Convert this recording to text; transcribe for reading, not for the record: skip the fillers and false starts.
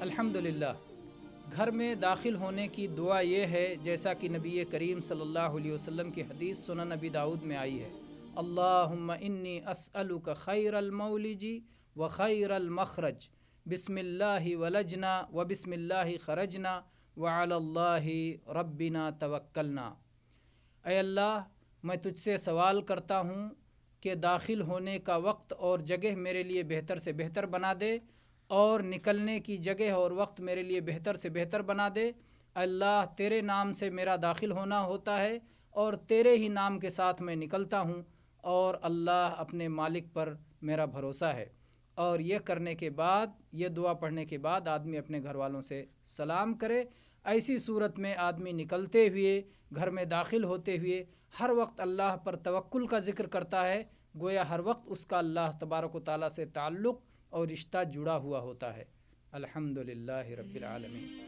الحمدللہ، گھر میں داخل ہونے کی دعا یہ ہے جیسا کہ نبی کریم صلی اللہ علیہ وسلم کی حدیث سنن نبی داؤد میں آئی ہے، اللہم انی اسألک خیر المولج و خیر المخرج، بسم اللہ ولجنا و بسم اللہ خرجنا وعلی اللہ ربنا توکلنا۔ اے اللہ، میں تجھ سے سوال کرتا ہوں کہ داخل ہونے کا وقت اور جگہ میرے لیے بہتر سے بہتر بنا دے، اور نکلنے کی جگہ اور وقت میرے لیے بہتر سے بہتر بنا دے۔ اللہ، تیرے نام سے میرا داخل ہونا ہوتا ہے اور تیرے ہی نام کے ساتھ میں نکلتا ہوں، اور اللہ اپنے مالک پر میرا بھروسہ ہے۔ اور یہ کرنے کے بعد، یہ دعا پڑھنے کے بعد آدمی اپنے گھر والوں سے سلام کرے۔ ایسی صورت میں آدمی نکلتے ہوئے، گھر میں داخل ہوتے ہوئے ہر وقت اللہ پر توکل کا ذکر کرتا ہے، گویا ہر وقت اس کا اللہ تبارک و تعالیٰ سے تعلق اور رشتہ جڑا ہوا ہوتا ہے۔ الحمدللہ رب العالمین۔